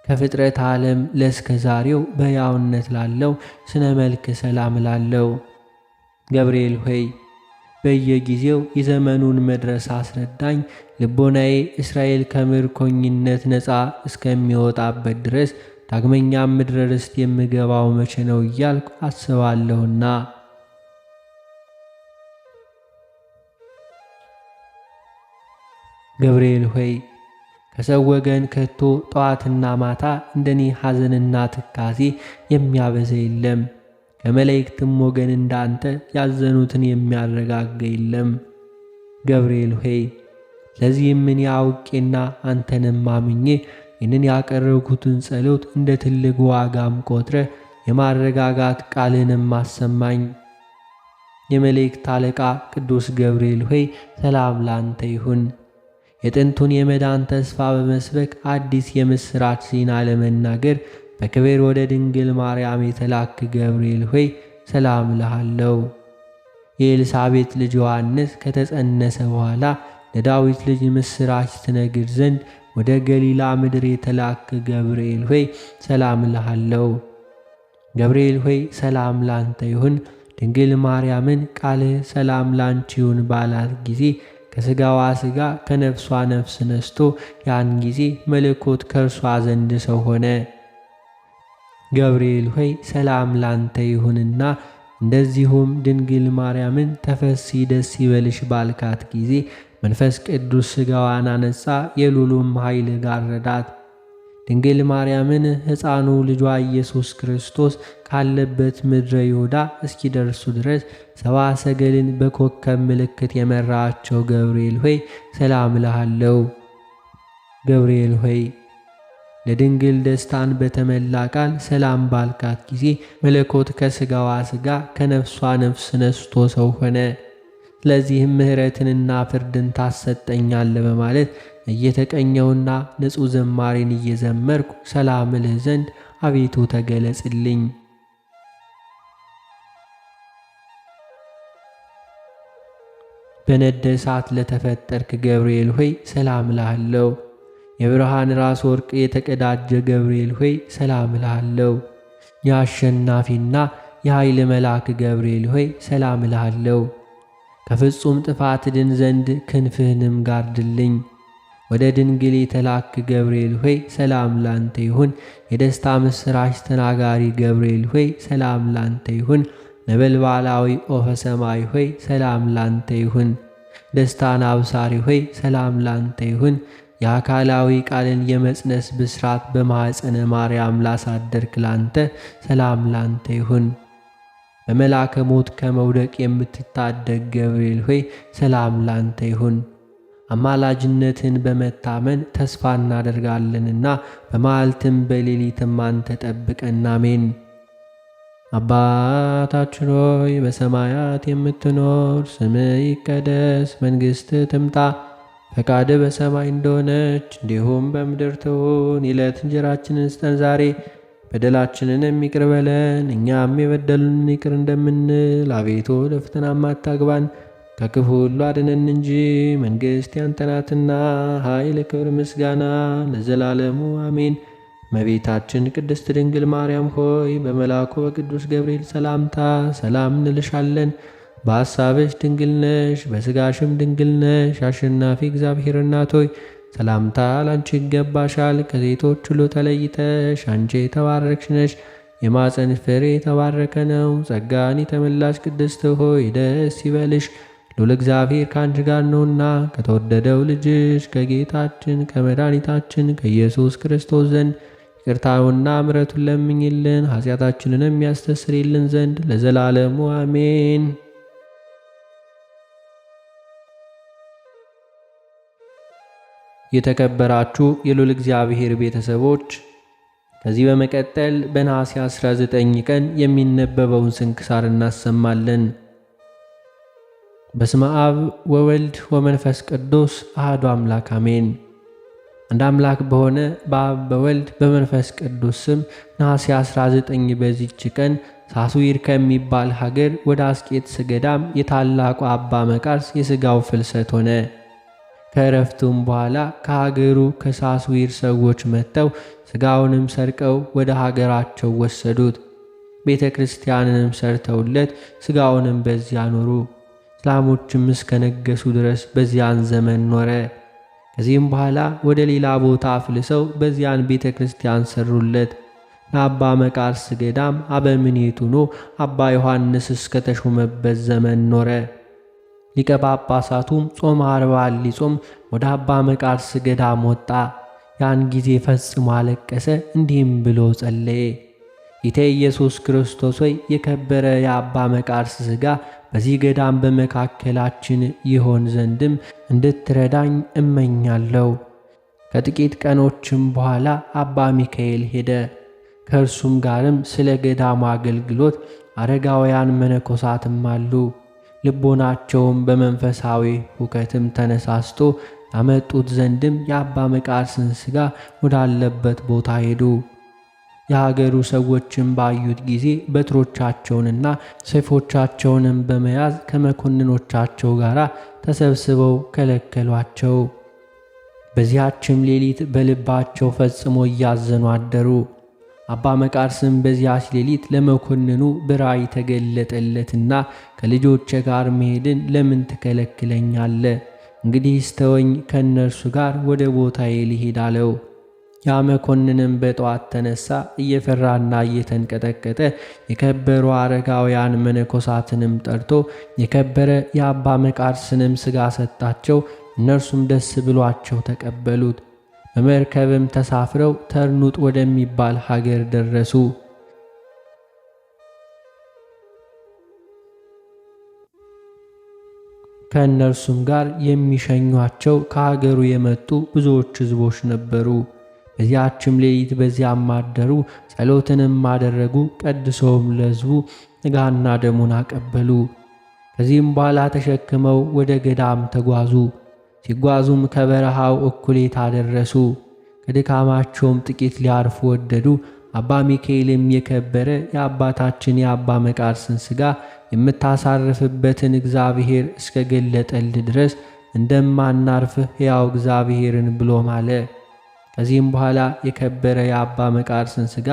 ከፍጥረት ዓለም ለእስከ ዛሬው በሕያውነት ላለው ስነ መልክ ሰላም ላለው። ገብርኤል ሆይ በየጊዜው የዘመኑን መድረስ አስረዳኝ። ልቦናዬ እስራኤል ከምርኮኝነት ነፃ እስከሚወጣበት ድረስ ዳግመኛም ምድረ ርስት የምገባው መቼ ነው እያልኩ አስባለሁና። ገብርኤል ሆይ ከሰው ወገን ከቶ ጠዋትና ማታ እንደኔ ሐዘንና ትካዜ የሚያበዛ የለም። ከመላእክትም ወገን እንዳንተ ያዘኑትን የሚያረጋጋ የለም። ገብርኤል ሆይ ለዚህም እኔ አውቄና አንተንም አምኜ ይህንን ያቀረብኩትን ጸሎት እንደ ትልቅ ዋጋም ቆጥረ የማረጋጋት ቃልንም አሰማኝ። የመላእክት አለቃ ቅዱስ ገብርኤል ሆይ ሰላም ላንተ ይሁን። የጥንቱን የመዳን ተስፋ በመስበክ አዲስ የምሥራች ዜና ለመናገር በክብር ወደ ድንግል ማርያም የተላክ ገብርኤል ሆይ ሰላም እልሃለሁ። የኤልሳቤጥ ልጅ ዮሐንስ ከተጸነሰ በኋላ ለዳዊት ልጅ ምስራች ትነግር ዘንድ ወደ ገሊላ ምድር የተላክ ገብርኤል ሆይ ሰላም እልሃለሁ። ገብርኤል ሆይ ሰላም ላንተ ይሁን። ድንግል ማርያምን ቃልህ ሰላም ላንቺ ይሁን ባላት ጊዜ ከሥጋዋ ሥጋ ከነፍሷ ነፍስ ነስቶ ያን ጊዜ መለኮት ከእርሷ ዘንድ ሰው ሆነ። ገብርኤል ሆይ ሰላም ላንተ ይሁንና እንደዚሁም ድንግል ማርያምን ተፈሲ ደስ ይበልሽ ባልካት ጊዜ መንፈስ ቅዱስ ሥጋዋን አነጻ፣ የሉሉም ኃይል ጋረዳት። ድንግል ማርያምን ሕፃኑ ልጇ ኢየሱስ ክርስቶስ ካለበት ምድረ ይሁዳ እስኪደርሱ ድረስ ሰብአ ሰገልን በኮከብ ምልክት የመራቸው ገብርኤል ሆይ ሰላም እልሃለሁ። ገብርኤል ሆይ ለድንግል ደስታን በተመላ ቃል ሰላም ባልካት ጊዜ መለኮት ከሥጋዋ ሥጋ ከነፍሷ ነፍስ ነስቶ ሰው ሆነ። ስለዚህም ምሕረትንና ፍርድን ታሰጠኛለ በማለት እየተቀኘውና ንጹሕ ዘማሬን እየዘመርኩ ሰላም እልህ ዘንድ አቤቱ ተገለጽልኝ። በነደ እሳት ለተፈጠርክ ገብርኤል ሆይ ሰላም እልሃለሁ። የብርሃን ራስ ወርቅ የተቀዳጀ ገብርኤል ሆይ ሰላም እልሃለሁ። የአሸናፊና የኃይል መልአክ ገብርኤል ሆይ ሰላም እልሃለሁ። ከፍጹም ጥፋት ድን ዘንድ ክንፍህንም ጋርድልኝ። ወደ ድንግል የተላክ ገብርኤል ሆይ ሰላም ላንተ ይሁን። የደስታ ምስራች ተናጋሪ ገብርኤል ሆይ ሰላም ላንተ ይሁን። ነበልባላዊ ኦፈ ሰማይ ሆይ ሰላም ላንተ ይሁን። ደስታን አብሳሪ ሆይ ሰላም ላንተ ይሁን። የአካላዊ ቃልን የመጽነስ ብስራት በማኅፀነ ማርያም ላሳደርክ ላንተ ሰላም ላንተ ይሁን። በመልአከ ሞት ከመውደቅ የምትታደግ ገብርኤል ሆይ ሰላም ላንተ ይሁን። አማላጅነትን በመታመን ተስፋ እናደርጋለንና በመዓልትም በሌሊትም አንተ ጠብቀን፣ አሜን። አባታችን ሆይ በሰማያት የምትኖር፣ ስምህ ይቀደስ፣ መንግሥትህ ትምጣ፣ ፈቃድህ በሰማይ እንደሆነች እንዲሁም በምድር ትሁን። የዕለት እንጀራችንን ስጠን ዛሬ፣ በደላችንን ይቅር በለን እኛም የበደሉንን ይቅር እንደምንል፣ አቤቱ ወደ ፈተናም አታግባን ከክፉ ሁሉ አድነን እንጂ መንግሥት ያንተ ናትና፣ ኃይል፣ ክብር፣ ምስጋና ለዘላለሙ አሜን። እመቤታችን ቅድስት ድንግል ማርያም ሆይ በመልአኩ በቅዱስ ገብርኤል ሰላምታ ሰላም እንልሻለን። በሐሳብሽ ድንግል ነሽ፣ በሥጋሽም ድንግል ነሽ። አሸናፊ እግዚአብሔር እናት ሆይ ሰላምታ ላንቺ ይገባሻል። ከሴቶች ሁሉ ተለይተሽ አንቺ የተባረክሽ ነሽ። የማፀንሽ ፍሬ የተባረከ ነው። ጸጋን የተመላሽ ቅድስት ሆይ ደስ ይበልሽ፣ ልዑል እግዚአብሔር ከአንቺ ጋር ነውና ከተወደደው ልጅሽ ከጌታችን ከመድኃኒታችን ከኢየሱስ ክርስቶስ ዘንድ ይቅርታውና ምሕረቱን ለምኝልን ኃጢአታችንን የሚያስተሰርይልን ዘንድ ለዘላለሙ አሜን። የተከበራችሁ የልዑል እግዚአብሔር ቤተሰቦች ከዚህ በመቀጠል በነሐሴ 19 ቀን የሚነበበውን ስንክሳር እናሰማለን። በስመ አብ ወወልድ ወመንፈስ ቅዱስ አሐዱ አምላክ አሜን። አንድ አምላክ በሆነ በአብ በወልድ በመንፈስ ቅዱስ ስም ነሐሴ 19 በዚች ቀን ሳሱይር ከሚባል ሀገር ወደ አስቄጥስ ገዳም የታላቁ አባ መቃርስ የሥጋው ፍልሰት ሆነ። ከእረፍቱም በኋላ ከሀገሩ ከሳሱይር ሰዎች መጥተው ሥጋውንም ሰርቀው ወደ ሀገራቸው ወሰዱት። ቤተ ክርስቲያንንም ሰርተውለት ሥጋውንም በዚያ ኖሩ። እስላሞችም እስከነገሱ ድረስ በዚያን ዘመን ኖረ። ከዚህም በኋላ ወደ ሌላ ቦታ አፍልሰው በዚያን ቤተ ክርስቲያን ሰሩለት። ለአባ መቃርስ ገዳም አበምኔት ሆኖ አባ ዮሐንስ እስከተሾመበት ዘመን ኖረ። ሊቀ ጳጳሳቱም ጾመ ዓርብን ሊጾም ወደ አባ መቃርስ ገዳም ወጣ። ያን ጊዜ ፈጽሞ አለቀሰ፣ እንዲህም ብሎ ጸለየ። ጌታ ኢየሱስ ክርስቶስ ሆይ የከበረ የአባ መቃርስ ሥጋ በዚህ ገዳም በመካከላችን ይሆን ዘንድም እንድትረዳኝ እመኛለሁ። ከጥቂት ቀኖችም በኋላ አባ ሚካኤል ሄደ። ከእርሱም ጋርም ስለ ገዳሙ አገልግሎት አረጋውያን መነኮሳትም አሉ። ልቦናቸውም በመንፈሳዊ ሁከትም ተነሳስቶ ያመጡት ዘንድም የአባ መቃርስን ሥጋ ወዳለበት ቦታ ሄዱ። የሀገሩ ሰዎችም ባዩት ጊዜ በትሮቻቸውንና ሰይፎቻቸውንም በመያዝ ከመኮንኖቻቸው ጋር ተሰብስበው ከለከሏቸው። በዚያችም ሌሊት በልባቸው ፈጽሞ እያዘኑ አደሩ። አባ መቃርስም በዚያች ሌሊት ለመኮንኑ በራእይ ተገለጠለትና ከልጆቼ ጋር መሄድን ለምን ትከለክለኛለህ? እንግዲህ ስተወኝ ከእነርሱ ጋር ወደ ቦታዬ ልሄድ አለው። ያ መኮንንም በጠዋት ተነሳ፣ እየፈራና እየተንቀጠቀጠ የከበሩ አረጋውያን መነኮሳትንም ጠርቶ የከበረ የአባ መቃርስንም ሥጋ ሰጣቸው። እነርሱም ደስ ብሏቸው ተቀበሉት። በመርከብም ተሳፍረው ተርኑጥ ወደሚባል ሀገር ደረሱ። ከእነርሱም ጋር የሚሸኟቸው ከሀገሩ የመጡ ብዙዎች ሕዝቦች ነበሩ። በዚያችም ሌሊት በዚያም አደሩ። ጸሎትንም አደረጉ። ቀድሰውም ለሕዝቡ ሥጋና ደሙን አቀበሉ። ከዚህም በኋላ ተሸክመው ወደ ገዳም ተጓዙ። ሲጓዙም ከበረሃው እኩሌታ ደረሱ። ከድካማቸውም ጥቂት ሊያርፉ ወደዱ። አባ ሚካኤልም የከበረ የአባታችን የአባ መቃርስን ሥጋ የምታሳርፍበትን እግዚአብሔር እስከ ገለጠልህ ድረስ እንደማናርፍህ ሕያው እግዚአብሔርን ብሎ ማለ። ከዚህም በኋላ የከበረ የአባ መቃርስን ሥጋ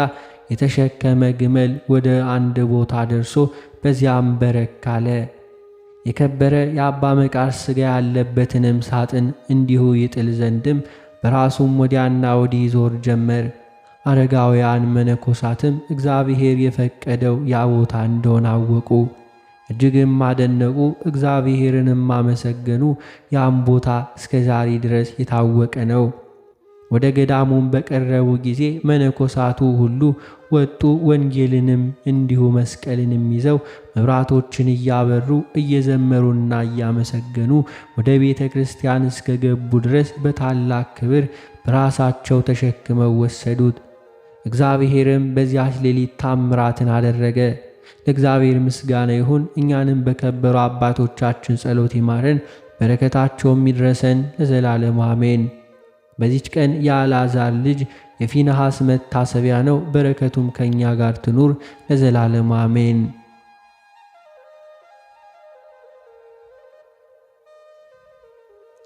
የተሸከመ ግመል ወደ አንድ ቦታ ደርሶ በዚያም በረክ አለ። የከበረ የአባ መቃርስ ሥጋ ያለበትንም ሳጥን እንዲሁ ይጥል ዘንድም በራሱም ወዲያና ወዲህ ዞር ጀመር። አረጋውያን መነኮሳትም እግዚአብሔር የፈቀደው ያ ቦታ እንደሆነ አወቁ። እጅግም አደነቁ፣ እግዚአብሔርንም አመሰገኑ። ያም ቦታ እስከ ዛሬ ድረስ የታወቀ ነው። ወደ ገዳሙም በቀረቡ ጊዜ መነኮሳቱ ሁሉ ወጡ። ወንጌልንም እንዲሁ መስቀልንም ይዘው መብራቶችን እያበሩ እየዘመሩና እያመሰገኑ ወደ ቤተ ክርስቲያን እስከ ገቡ ድረስ በታላቅ ክብር በራሳቸው ተሸክመው ወሰዱት። እግዚአብሔርም በዚያች ሌሊት ታምራትን አደረገ። ለእግዚአብሔር ምስጋና ይሁን። እኛንም በከበሩ አባቶቻችን ጸሎት ይማረን፣ በረከታቸውም ይድረሰን ለዘላለሙ አሜን። በዚች ቀን የአልዓዛር ልጅ የፊንሐስ መታሰቢያ ነው። በረከቱም ከእኛ ጋር ትኑር ለዘላለሙ አሜን።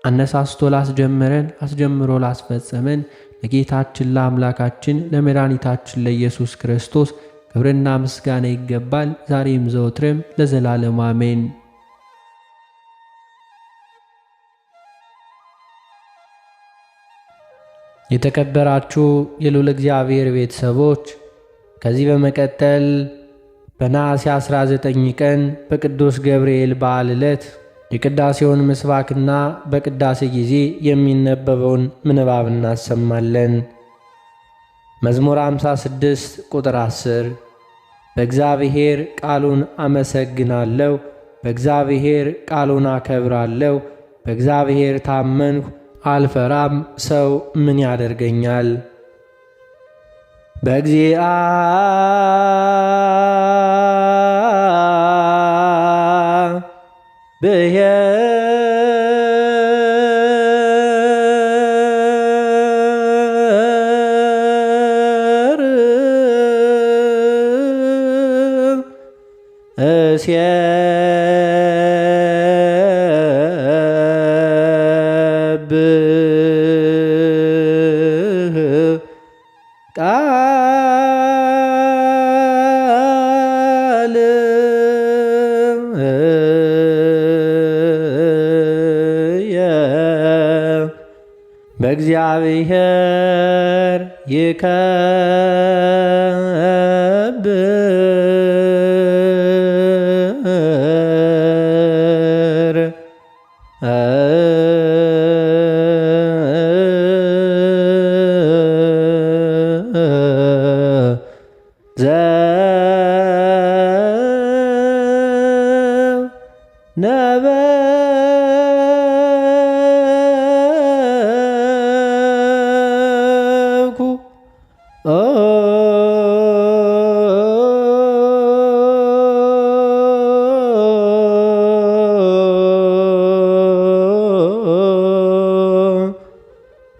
አነሳስቶ ላስጀመረን አስጀምሮ ላስፈጸመን ለጌታችን ለአምላካችን ለመድኃኒታችን ለኢየሱስ ክርስቶስ ክብርና ምስጋና ይገባል፣ ዛሬም ዘወትርም ለዘላለሙ አሜን። የተከበራችሁ የልዑል እግዚአብሔር ቤተሰቦች ከዚህ በመቀጠል በነሐሴ 19 ቀን በቅዱስ ገብርኤል በዓል ዕለት የቅዳሴውን ምስባክና በቅዳሴ ጊዜ የሚነበበውን ምንባብ እናሰማለን። መዝሙር 56 ቁጥር 10 በእግዚአብሔር ቃሉን አመሰግናለሁ፣ በእግዚአብሔር ቃሉን አከብራለሁ፣ በእግዚአብሔር ታመንሁ አልፈራም፣ ሰው ምን ያደርገኛል? በእግዚአብሔር ይከብር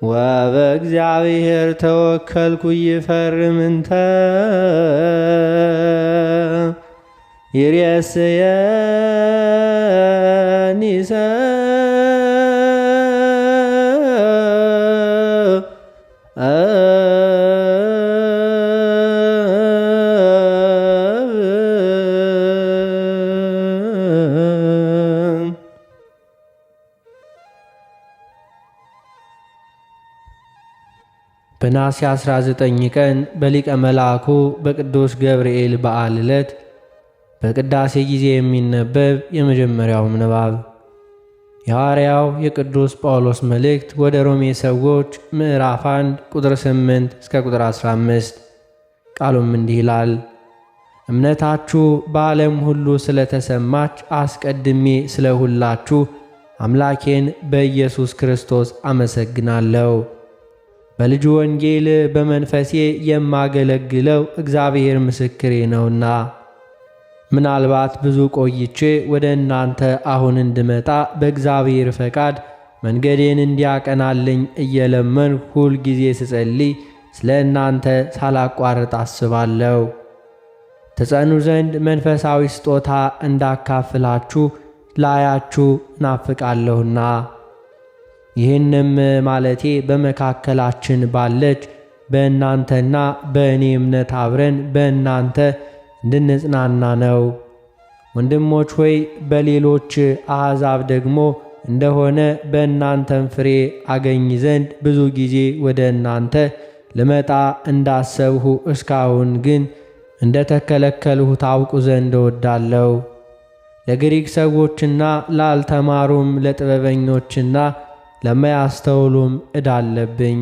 ወበእግዚአብሔር ተወከልኩ ይፈርምንተ ይሬስየኒ በነሐሴ 19 ቀን በሊቀ መልአኩ በቅዱስ ገብርኤል በዓል ዕለት በቅዳሴ ጊዜ የሚነበብ የመጀመሪያው ምንባብ የሐዋርያው የቅዱስ ጳውሎስ መልእክት ወደ ሮሜ ሰዎች ምዕራፍ 1 ቁጥር 8 እስከ ቁጥር 15። ቃሉም እንዲህ ይላል። እምነታችሁ በዓለም ሁሉ ስለተሰማች አስቀድሜ ስለ ሁላችሁ አምላኬን በኢየሱስ ክርስቶስ አመሰግናለሁ። በልጁ ወንጌል በመንፈሴ የማገለግለው እግዚአብሔር ምስክሬ ነውና። ምናልባት ብዙ ቆይቼ ወደ እናንተ አሁን እንድመጣ በእግዚአብሔር ፈቃድ መንገዴን እንዲያቀናልኝ እየለመን ሁል ጊዜ ስጸልይ ስለ እናንተ ሳላቋርጥ አስባለሁ። ትጸኑ ዘንድ መንፈሳዊ ስጦታ እንዳካፍላችሁ ላያችሁ ናፍቃለሁና። ይህንም ማለቴ በመካከላችን ባለች በእናንተና በእኔ እምነት አብረን በእናንተ እንድንጽናና ነው። ወንድሞች ሆይ በሌሎች አሕዛብ ደግሞ እንደሆነ በእናንተም ፍሬ አገኝ ዘንድ ብዙ ጊዜ ወደ እናንተ ልመጣ እንዳሰብሁ እስካሁን ግን እንደተከለከልሁ ታውቁ ዘንድ እወዳለሁ። ለግሪክ ሰዎችና ላልተማሩም ለጥበበኞችና ለማያስተውሉም ዕዳ አለብኝ።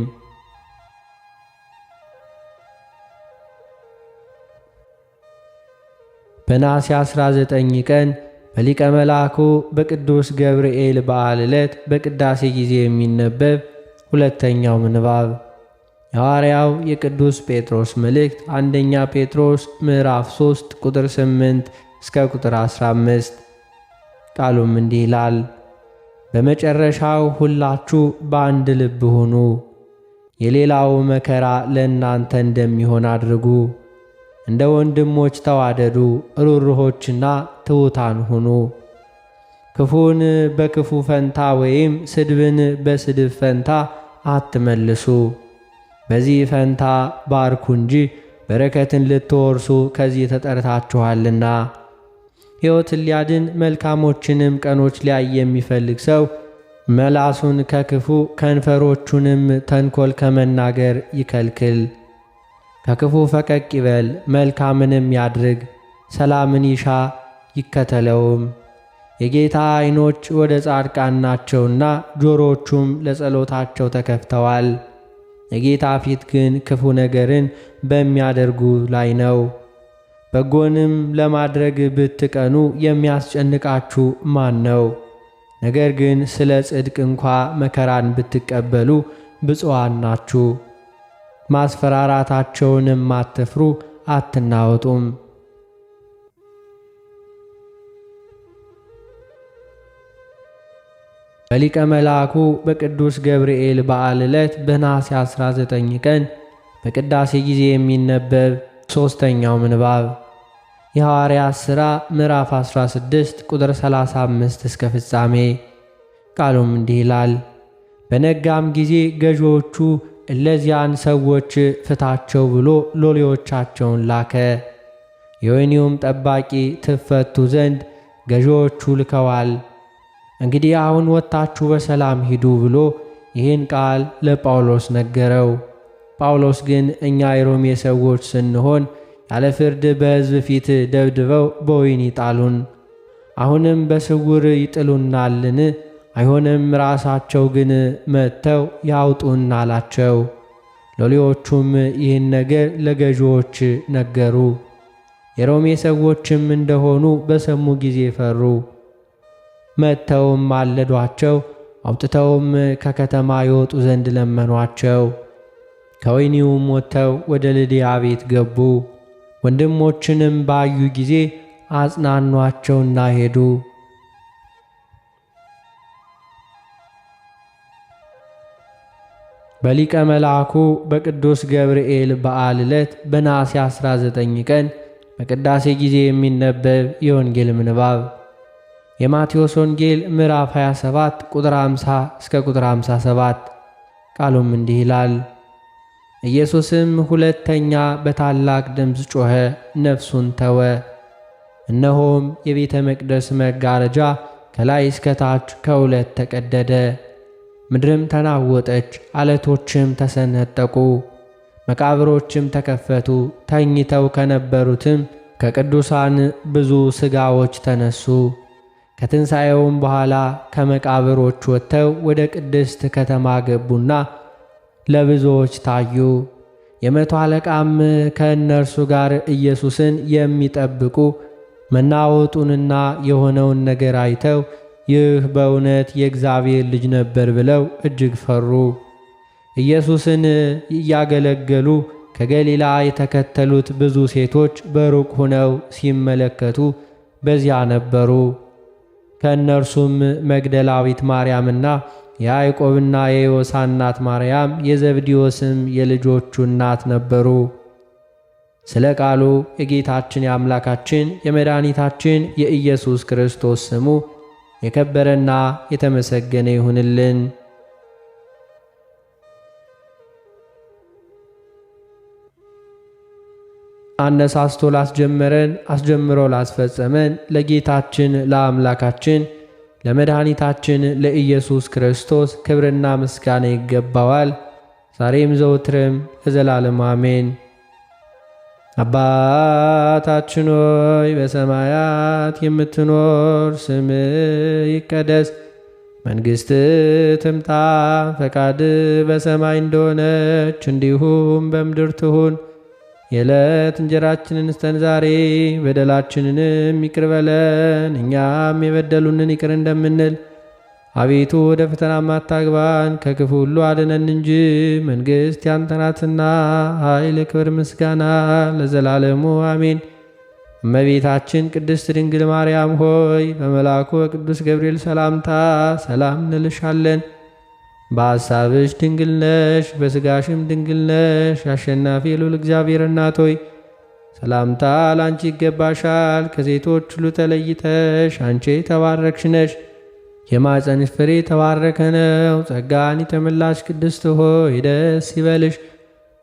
በነሐሴ 19 ቀን በሊቀ መልአኩ በቅዱስ ገብርኤል በዓል ዕለት በቅዳሴ ጊዜ የሚነበብ ሁለተኛው ምንባብ የሐዋርያው የቅዱስ ጴጥሮስ መልእክት አንደኛ ጴጥሮስ ምዕራፍ 3 ቁጥር 8 እስከ ቁጥር 15። ቃሉም እንዲህ ይላል። በመጨረሻው ሁላችሁ በአንድ ልብ ሁኑ፣ የሌላው መከራ ለእናንተ እንደሚሆን አድርጉ። እንደ ወንድሞች ተዋደዱ፣ ሩሩሆችና ትሑታን ሁኑ። ክፉን በክፉ ፈንታ ወይም ስድብን በስድብ ፈንታ አትመልሱ። በዚህ ፈንታ ባርኩ እንጂ በረከትን ልትወርሱ ከዚህ ተጠርታችኋልና። ሕይወትን ሊያድን መልካሞችንም ቀኖች ሊያይ የሚፈልግ ሰው መላሱን ከክፉ ከንፈሮቹንም ተንኰል ከመናገር ይከልክል። ከክፉ ፈቀቅ ይበል፣ መልካምንም ያድርግ፣ ሰላምን ይሻ ይከተለውም። የጌታ ዓይኖች ወደ ጻድቃን ናቸውና ጆሮቹም ለጸሎታቸው ተከፍተዋል። የጌታ ፊት ግን ክፉ ነገርን በሚያደርጉ ላይ ነው። በጎንም ለማድረግ ብትቀኑ የሚያስጨንቃችሁ ማን ነው? ነገር ግን ስለ ጽድቅ እንኳ መከራን ብትቀበሉ ብፁዓን ናችሁ። ማስፈራራታቸውንም አትፍሩ፣ አትናወጡም። በሊቀ መልአኩ በቅዱስ ገብርኤል በዓል ዕለት በነሐሴ 19 ቀን በቅዳሴ ጊዜ የሚነበብ ሦስተኛው ምንባብ የሐዋርያት ሥራ ምዕራፍ 16 ቁጥር 35 እስከ ፍጻሜ። ቃሉም እንዲህ ይላል። በነጋም ጊዜ ገዢዎቹ እለዚያን ሰዎች ፍታቸው ብሎ ሎሌዎቻቸውን ላከ። የወህኒውም ጠባቂ ትፈቱ ዘንድ ገዢዎቹ ልከዋል። እንግዲህ አሁን ወጥታችሁ በሰላም ሂዱ ብሎ ይህን ቃል ለጳውሎስ ነገረው። ጳውሎስ ግን እኛ የሮሜ ሰዎች ስንሆን ያለ ፍርድ በሕዝብ ፊት ደብድበው በወህኒ ጣሉን። አሁንም በስውር ይጥሉናልን? አይሆንም፣ ራሳቸው ግን መጥተው ያውጡን አላቸው። ሎሌዎቹም ይህን ነገር ለገዢዎች ነገሩ። የሮሜ ሰዎችም እንደሆኑ በሰሙ ጊዜ ፈሩ። መጥተውም ማለዷቸው፣ አውጥተውም ከከተማ ይወጡ ዘንድ ለመኗቸው። ከወህኒውም ወጥተው ወደ ልድያ ቤት ገቡ። ወንድሞችንም ባዩ ጊዜ አጽናኗቸውና ሄዱ። በሊቀ መልአኩ በቅዱስ ገብርኤል በዓል ዕለት በነሐሴ 19 ቀን በቅዳሴ ጊዜ የሚነበብ የወንጌል ምንባብ የማቴዎስ ወንጌል ምዕራፍ 27 ቁጥር 50 እስከ ቁጥር 57። ቃሉም እንዲህ ይላል። ኢየሱስም ሁለተኛ በታላቅ ድምፅ ጮኸ፣ ነፍሱን ተወ። እነሆም የቤተ መቅደስ መጋረጃ ከላይ እስከ ታች ከሁለት ተቀደደ። ምድርም ተናወጠች፣ አለቶችም ተሰነጠቁ፣ መቃብሮችም ተከፈቱ። ተኝተው ከነበሩትም ከቅዱሳን ብዙ ሥጋዎች ተነሱ። ከትንሣኤውም በኋላ ከመቃብሮች ወጥተው ወደ ቅድስት ከተማ ገቡና ለብዙዎች ታዩ። የመቶ አለቃም ከእነርሱ ጋር ኢየሱስን የሚጠብቁ መናወጡንና የሆነውን ነገር አይተው ይህ በእውነት የእግዚአብሔር ልጅ ነበር ብለው እጅግ ፈሩ። ኢየሱስን እያገለገሉ ከገሊላ የተከተሉት ብዙ ሴቶች በሩቅ ሆነው ሲመለከቱ በዚያ ነበሩ። ከእነርሱም መግደላዊት ማርያምና የያዕቆብና የዮሳ እናት ማርያም የዘብዴዎስም የልጆቹ እናት ነበሩ። ስለ ቃሉ የጌታችን የአምላካችን የመድኃኒታችን የኢየሱስ ክርስቶስ ስሙ የከበረና የተመሰገነ ይሁንልን። አነሳስቶ ላስጀመረን አስጀምሮ ላስፈጸመን ለጌታችን ለአምላካችን ለመድኃኒታችን ለኢየሱስ ክርስቶስ ክብርና ምስጋና ይገባዋል፣ ዛሬም ዘወትርም ለዘላለም አሜን። አባታችን ሆይ በሰማያት የምትኖር፣ ስምህ ይቀደስ፣ መንግሥትህ ትምጣ፣ ፈቃድህ በሰማይ እንደሆነች እንዲሁም በምድር ትሁን። የዕለት እንጀራችንን ስጠን ዛሬ፣ በደላችንንም ይቅር በለን እኛም የበደሉንን ይቅር እንደምንል። አቤቱ ወደ ፈተናም አታግባን ከክፉ ሁሉ አድነን እንጂ መንግሥት ያንተ ናትና፣ ኃይል፣ ክብር፣ ምስጋና ለዘላለሙ አሜን። እመቤታችን ቅድስት ድንግል ማርያም ሆይ በመልአኩ በቅዱስ ገብርኤል ሰላምታ ሰላም እንልሻለን። በሐሳብሽ ድንግል ነሽ፣ በሥጋሽም ድንግል ነሽ። አሸናፊ የልዑል እግዚአብሔር እናት ሆይ ሰላምታ ላንቺ ይገባሻል። ከሴቶች ሁሉ ተለይተሽ አንቺ የተባረክሽ ነሽ። የማኅፀንሽ ፍሬ የተባረከ ነው። ጸጋን የተመላሽ ቅድስት ሆይ ደስ ይበልሽ፣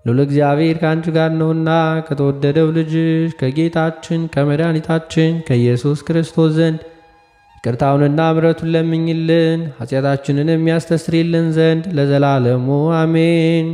ልዑል እግዚአብሔር ከአንቺ ጋር ነውና ከተወደደው ልጅሽ ከጌታችን ከመድኃኒታችን ከኢየሱስ ክርስቶስ ዘንድ ይቅርታውንና ምሕረቱን ለምኝልን ኃጢአታችንን የሚያስተስርይልን ዘንድ ለዘላለሙ አሜን።